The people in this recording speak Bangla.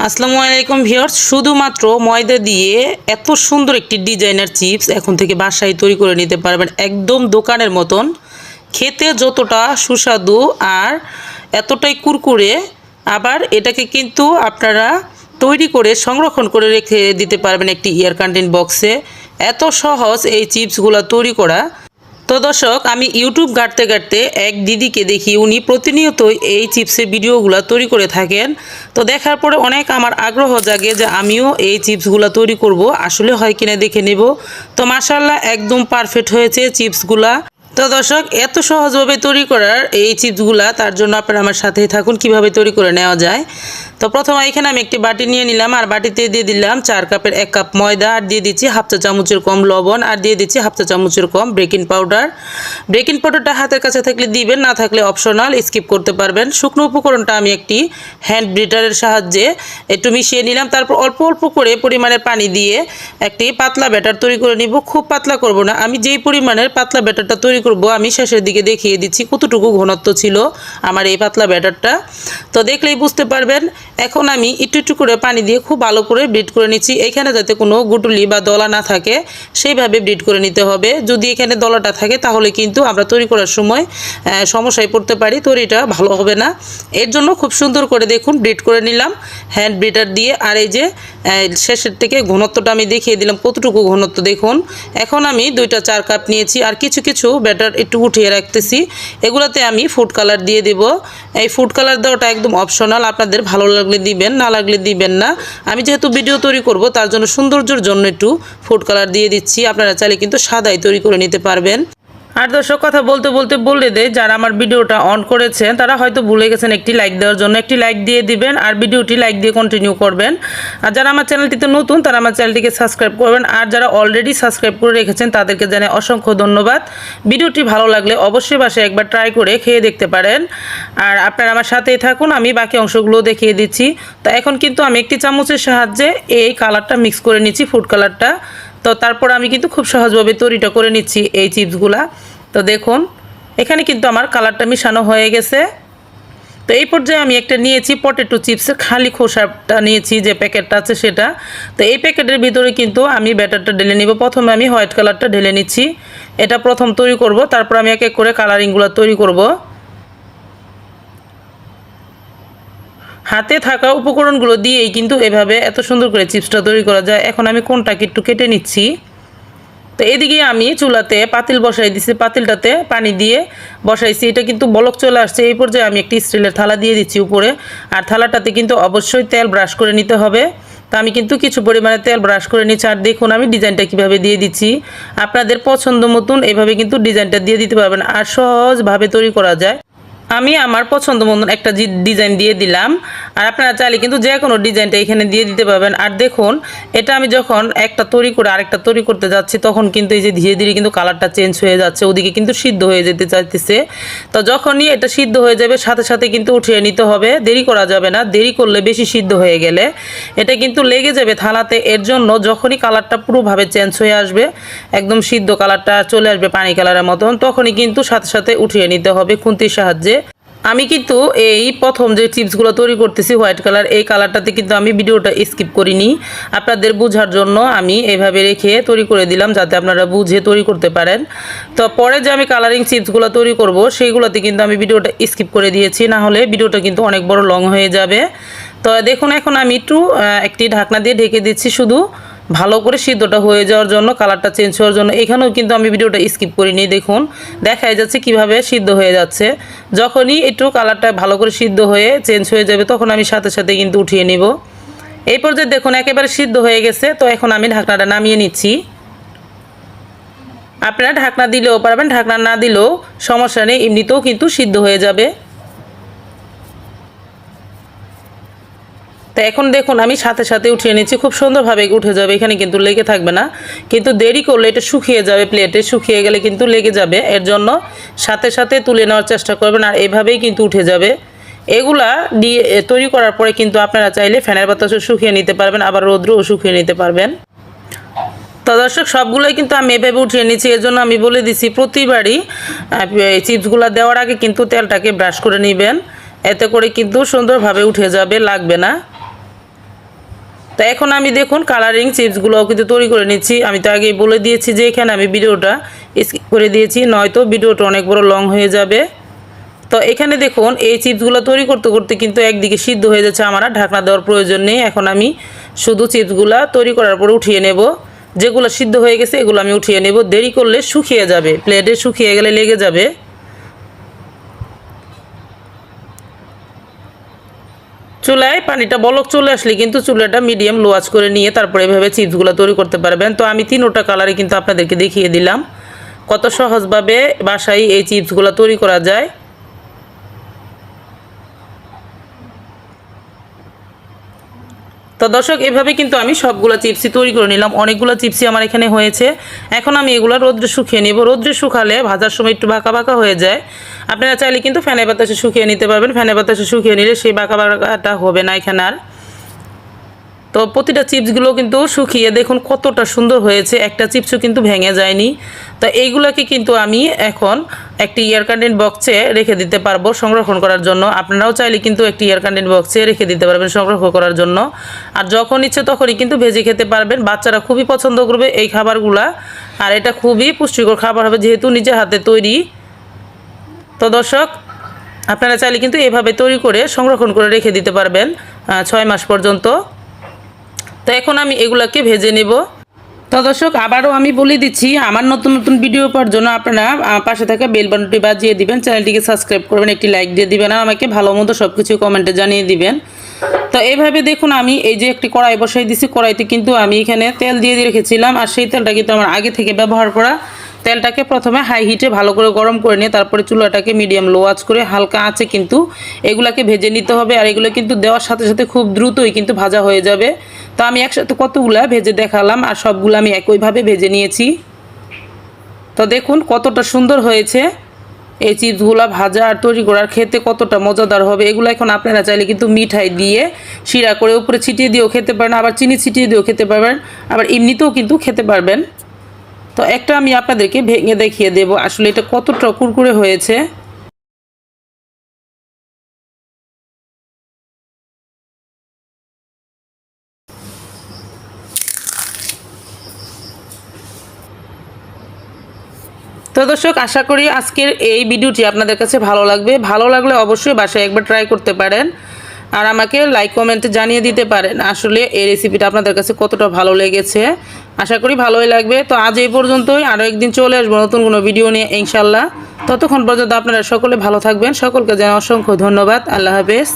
আসসালামু আলাইকুম ভিউয়ার্স, শুধুমাত্র ময়দা দিয়ে এত সুন্দর একটি ডিজাইনার চিপস এখন থেকে বাসায় তৈরি করে নিতে পারবেন, একদম দোকানের মতন। খেতে যতটা সুস্বাদু আর এতটাই কুরকুরে, আবার এটাকে কিন্তু আপনারা তৈরি করে সংরক্ষণ করে রেখে দিতে পারবেন একটি এয়ার কন্টেইন বক্সে। এত সহজ এই চিপসগুলো তৈরি করা। তো দর্শক, আমি ইউটিউব ঘাঁটতে ঘাঁটতে এক দিদিকে দেখি, উনি প্রতিনিয়তই এই চিপসের ভিডিওগুলো তৈরি করে থাকেন। তো দেখার পরে অনেক আমার আগ্রহ জাগে যে আমিও এই চিপসগুলো তৈরি করব, আসলে হয় কিনা দেখে নেব। তো মাশাআল্লাহ একদম পারফেক্ট হয়েছে চিপসগুলা। তো দর্শক, এত সহজভাবে তৈরি করার এই চিপসগুলা, তার জন্য আপনারা আমার সাথেই থাকুন কিভাবে তৈরি করে নেওয়া যায়। তো প্রথমে এখানে আমি একটি বাটি নিয়ে নিলাম, আর বাটিতে দিয়ে দিলাম 4 কাপের 1 কাপ ময়দা, আর দিয়ে দিচ্ছি হাফ চা চামচের কম লবণ, আর দিয়ে দিচ্ছি হাফ চা চামচের কম বেকিং পাউডার। বেকিং পাউডারটা হাতের কাছে থাকলে দিবেন, না থাকলে অপশনাল, স্কিপ করতে পারবেন। শুকনো উপকরণটা আমি একটি হ্যান্ড ব্লিটারের সাহায্যে একটু মিশিয়ে নিলাম। তারপর অল্প অল্প করে পরিমাণের পানি দিয়ে একটি পাতলা ব্যাটার তৈরি করে নিব। খুব পাতলা করব না, আমি যেই পরিমাণের পাতলা ব্যাটারটা তৈরি করব আমি শেষের দিকে দেখিয়ে দিচ্ছি কতটুকু ঘনত্ব ছিল আমার এই পাতলা ব্যাটারটা। তো দেখলেই বুঝতে পারবেন। এখন আমি একটু একটু করে পানি দিয়ে খুব ভালো করে বিট করে নিচ্ছি। এখানে যাতে কোনো গুটুলি বা দলা না থাকে সেইভাবে বিট করে নিতে হবে। যদি এখানে দলাটা থাকে তাহলে কিন্তু আমরা তৈরি করার সময় সমস্যায় পড়তে পারি, তৈরিটা ভালো হবে না। এর জন্য খুব সুন্দর করে দেখুন বিট করে নিলাম হ্যান্ড ব্লিটার দিয়ে। আর এই যে শেষের থেকে ঘনত্বটা আমি দেখিয়ে দিলাম কতটুকু ঘনত্ব দেখুন। এখন আমি 2টা 4 কাপ নিয়েছি, আর কিছু কিছু ব্যাটার একটু উঠিয়ে রাখতেছি। এগুলোতে আমি ফুড কালার দিয়ে দেব। এই ফুড কালার দেওয়াটা একদম অপশনাল, আপনাদের ভালো লাগলে দিবেন, না লাগলে দিবেন না। আমি যেহেতু ভিডিও তৈরি করব তার জন্য সৌন্দর্যের জন্য একটু ফুড কালার দিয়ে দিচ্ছি। আপনারা চাইলে কিন্তু সাদাই তৈরি করে নিতে পারবেন। আর দর্শক, কথা বলতে বলতে বলে দেয়, যারা আমার ভিডিওটা অন করেছেন তারা হয়তো ভুলে গেছেন একটি লাইক দেওয়ার জন্য। একটি লাইক দিয়ে দিবেন আর ভিডিওটি লাইক দিয়ে কন্টিনিউ করবেন। আর যারা আমার চ্যানেলটিতে নতুন তারা আমার চ্যানেলটিকে সাবস্ক্রাইব করবেন, আর যারা অলরেডি সাবস্ক্রাইব করে রেখেছেন তাদেরকে জানাই অসংখ্য ধন্যবাদ। ভিডিওটি ভালো লাগলে অবশ্যই বাসায় একবার ট্রাই করে খেয়ে দেখতে পারেন। আর আপনারা আমার সাথেই থাকুন, আমি বাকি অংশগুলো দেখিয়ে দিচ্ছি। তো এখন কিন্তু আমি একটি চামচের সাহায্যে এই কালারটা মিক্স করে নিচ্ছি, ফুড কালারটা। তো তারপর আমি কিন্তু খুব সহজভাবে তৈরিটা করে নিচ্ছি এই চিপসগুলা। তো দেখুন, এখানে কিন্তু আমার কালারটা মিশানো হয়ে গেছে। তো এই পর্যায়ে আমি একটা নিয়েছি পটেটো চিপসের খালি খোসাটা নিয়েছি, যে প্যাকেটটা আছে সেটা। তো এই প্যাকেটের ভিতরে কিন্তু আমি ব্যাটারটা ঢেলে নিব। প্রথমে আমি হোয়াইট কালারটা ঢেলে নিচ্ছি, এটা প্রথম তৈরি করব। তারপর আমি এক এক করে কালারিংগুলো তৈরি করব। হাতে থাকা উপকরণগুলো দিয়েই কিন্তু এভাবে এত সুন্দর করে চিপসটা তৈরি করা যায়। এখন আমি কোনটাকে একটু কেটে নিচ্ছি। তো এদিকে আমি চুলাতে পাতিল বসাই দিছি, পাতিলটাতে পানি দিয়ে বসাইছি। এটা কিন্তু বলক চলে আসছে। এই পর্যায়ে আমি একটি স্টিলের থালা দিয়ে দিচ্ছি উপরে, আর থালাটাতে কিন্তু অবশ্যই তেল ব্রাশ করে নিতে হবে। তো আমি কিন্তু কিছু পরিমাণে তেল ব্রাশ করে নিচ্ছি। আর দেখুন আমি ডিজাইনটা কিভাবে দিয়ে দিচ্ছি। আপনাদের পছন্দ মতন এভাবে কিন্তু ডিজাইনটা দিয়ে দিতে পারবেন, আর সহজভাবে তৈরি করা যায়। আমি আমার পছন্দ মতন একটা ডিজাইন দিয়ে দিলাম, আর আপনারা চাইলে কিন্তু যে কোনো ডিজাইনটা এখানে দিয়ে দিতে পারবেন। আর দেখুন, এটা আমি যখন একটা তৈরি করে আরেকটা তৈরি করতে যাচ্ছি তখন কিন্তু এই যে ধীরে ধীরে কিন্তু কালারটা চেঞ্জ হয়ে যাচ্ছে, ওদিকে কিন্তু সিদ্ধ হয়ে যেতে চাইতেছে। তো যখনই এটা সিদ্ধ হয়ে যাবে সাথে সাথে কিন্তু উঠিয়ে নিতে হবে, দেরি করা যাবে না। দেরি করলে বেশি সিদ্ধ হয়ে গেলে এটা কিন্তু লেগে যাবে থালাতে। এর জন্য যখনই কালারটা পুরোভাবে চেঞ্জ হয়ে আসবে, একদম সিদ্ধ কালারটা চলে আসবে পানি কালারের মতন, তখনই কিন্তু সাথে সাথে উঠিয়ে নিতে হবে খুন্তির সাহায্যে। আমি কিন্তু এই প্রথম যে চিপসগুলো তৈরি করতেছি হোয়াইট কালার, এই কালারটাতে কিন্তু আমি ভিডিওটা স্কিপ করিনি, আপনাদের বোঝার জন্য আমি এভাবে রেখে তৈরি করে দিলাম যাতে আপনারা বুঝে তৈরি করতে পারেন। তো পরে যে আমি কালারিং চিপসগুলো তৈরি করব সেইগুলোতে কিন্তু আমি ভিডিওটা স্কিপ করে দিয়েছি, না হলে ভিডিওটা কিন্তু অনেক বড় লং হয়ে যাবে। তো দেখুন, এখন আমি একটু একটি ঢাকনা দিয়ে ঢেকে দিচ্ছি শুধু ভালো করে সিদ্ধটা হয়ে যাওয়ার জন্য, কালারটা চেঞ্জ হওয়ার জন্য। এখানেও কিন্তু আমি ভিডিওটা স্কিপ করিনি, দেখুন দেখাই যাচ্ছে কিভাবে সিদ্ধ হয়ে যাচ্ছে। যখনই একটু কালারটা ভালো করে সিদ্ধ হয়ে চেঞ্জ হয়ে যাবে তখন আমি সাথে সাথে কিন্তু উঠিয়ে নিব। এই পর্যায়ে দেখুন একেবারে সিদ্ধ হয়ে গেছে। তো এখন আমি ঢাকনাটা নামিয়ে নিচ্ছি। আপনারা ঢাকনা দিলেও পারবেন, ঢাকনা না দিলেও সমস্যা নেই, এমনিতেও কিন্তু সিদ্ধ হয়ে যাবে। তো এখন দেখুন আমি সাথে সাথে উঠিয়ে নিচ্ছি, খুব সুন্দরভাবে উঠে যাবে, এখানে কিন্তু লেগে থাকবে না। কিন্তু দেরি করলে এটা শুকিয়ে যাবে, প্লেটে শুকিয়ে গেলে কিন্তু লেগে যাবে। এর জন্য সাথে সাথে তুলে নেওয়ার চেষ্টা করবেন, আর এভাবেই কিন্তু উঠে যাবে। এগুলা দিয়ে তৈরি করার পরে কিন্তু আপনারা চাইলে ফ্যানের বাতাসে শুকিয়ে নিতে পারবেন, আবার রৌদ্রেও শুকিয়ে নিতে পারবেন। তো দর্শক, সবগুলোই কিন্তু আমি এভাবে উঠিয়ে নিচ্ছি। এর জন্য আমি বলে দিচ্ছি প্রতিবারই চিপসগুলো দেওয়ার আগে কিন্তু তেলটাকে ব্রাশ করে নেবেন, এতে করে কিন্তু সুন্দরভাবে উঠে যাবে, লাগবে না। তো এখন আমি দেখুন কালারিং চিপসগুলোও কিন্তু তৈরি করে নিচ্ছি। আমি তো আগেই বলে দিয়েছি যে এখানে আমি ভিডিওটা স্কিপ করে দিয়েছি, নয়তো ভিডিওটা অনেক বড় লং হয়ে যাবে। তো এখানে দেখুন এই চিপসগুলো তৈরি করতে করতে কিন্তু একদিকে সিদ্ধ হয়ে যাচ্ছে, আমার ঢাকনা দেওয়ার প্রয়োজন নেই। এখন আমি শুধু চিপসগুলো তৈরি করার পরে উঠিয়ে নেব। যেগুলো সিদ্ধ হয়ে গেছে এগুলো আমি উঠিয়ে নেব, দেরি করলে শুকিয়ে যাবে, প্লেটে শুকিয়ে গেলে লেগে যাবে। চুলায় পানিটা বলক চলে আসলে কিন্তু চুলাটা মিডিয়াম লো আঁচ করে নিয়ে তারপরে এভাবে চিপসগুলো তৈরি করতে পারবেন। তো আমি 3টা কালারে কিন্তু আপনাদেরকে দেখিয়ে দিলাম কত সহজভাবে বাসায় এই চিপসগুলো তৈরি করা যায়। তো দর্শক এভাবে কিন্তু আমি সবগুলো চিপসই তৈরি করে নিলাম, অনেকগুলো চিপসই আমার এখানে হয়েছে। এখন আমি এগুলো রোদ্রে শুকিয়ে নেব। রোদ্রে শুকালে ভাজার সময় একটু বাঁকা বাঁকা হয়ে যায়। আপনারা চাইলে কিন্তু ফ্যানের বাতাসে শুকিয়ে নিতে পারবেন, ফ্যানের বাতাসে শুকিয়ে নিলে সেই বাঁকা বাঁকাটা হবে না এখানে আর। তো প্রতিটা চিপসগুলো কিন্তু শুকিয়ে দেখুন কতটা সুন্দর হয়েছে, একটা চিপসও কিন্তু ভেঙে যায়নি। তো এইগুলোকে কিন্তু আমি এখন একটি এয়ার কান্টেন্ট বক্সে রেখে দিতে পারবো সংরক্ষণ করার জন্য। আপনারাও চাইলে কিন্তু একটি এয়ার কান্টেন্ট বক্সে রেখে দিতে পারবেন সংরক্ষণ করার জন্য। আর যখন ইচ্ছে তখনই কিন্তু ভেজে খেতে পারবেন, বাচ্চারা খুবই পছন্দ করবে এই খাবারগুলা। আর এটা খুবই পুষ্টিকর খাবার হবে যেহেতু নিজের হাতে তৈরি। তো দর্শক আপনারা চাইলে কিন্তু এভাবে তৈরি করে সংরক্ষণ করে রেখে দিতে পারবেন 6 মাস পর্যন্ত। তো এখন আমি এগুলাকে ভেজে নেব। তো দর্শক আবারও আমি বলে দিচ্ছি, আমার নতুন নতুন ভিডিও পাওয়ার জন্য আপনারা পাশে থাকা বেল বাটনটি বাজিয়ে দিবেন, চ্যানেলটিকে সাবস্ক্রাইব করবেন, একটি লাইক দিয়ে দিবেন আর আমাকে ভালো মন্দ সব কিছু কমেন্টে জানিয়ে দিবেন। তো এইভাবে দেখুন আমি এই যে একটি কড়াই বসাই দিছি, কড়াইতে কিন্তু আমি এখানে তেল দিয়ে রেখেছিলাম। আর সেই তেলটা কিন্তু আমার আগে থেকে ব্যবহার করা। তেলটাকে প্রথমে হাই হিটে ভালো করে গরম করে নিয়ে তারপরে চুলাটাকে মিডিয়াম লো আঁচ করে হালকা আঁচে কিন্তু এগুলাকে ভেজে নিতে হবে। আর এগুলো কিন্তু দেওয়ার সাথে সাথে খুব দ্রুতই কিন্তু ভাজা হয়ে যাবে। তো আমি একসাথে কতগুলা ভেজে দেখালাম আর সবগুলো আমি একইভাবে ভেজে নিয়েছি। তো দেখুন কতটা সুন্দর হয়েছে এই চিপসগুলো ভাজা আর তৈরি করার, খেতে কতটা মজাদার হবে। এগুলো এখন আপনারা চাইলে কিন্তু মিঠাই দিয়ে শিরা করে উপরে ছিটিয়ে দিয়েও খেতে পারেন, আবার চিনি ছিটিয়ে দিয়েও খেতে পারবেন, আবার এমনিতেও কিন্তু খেতে পারবেন। তো একটা আমি আপনাদেরকে ভেঙে দেখিয়ে দেব আসলে এটা কতটা কুরকুরে হয়েছে। তো দর্শক আশা করি আজকের এই ভিডিওটি আপনাদের কাছে ভালো লাগবে। ভালো লাগলে অবশ্যই বাসায় একবার ট্রাই করতে পারেন আর আমাকে লাইক কমেন্টে জানিয়ে দিতে পারেন আসলে এই রেসিপিটা আপনাদের কাছে কতটা ভালো লেগেছে। আশা করি ভালোই লাগবে। তো আজ এই পর্যন্তই, আরও একদিন চলে আসবো নতুন কোনো ভিডিও নিয়ে ইনশাল্লাহ। ততক্ষণ পর্যন্ত আপনারা সকলে ভালো থাকবেন। সকলকে জানাই অসংখ্য ধন্যবাদ। আল্লাহ হাফেজ।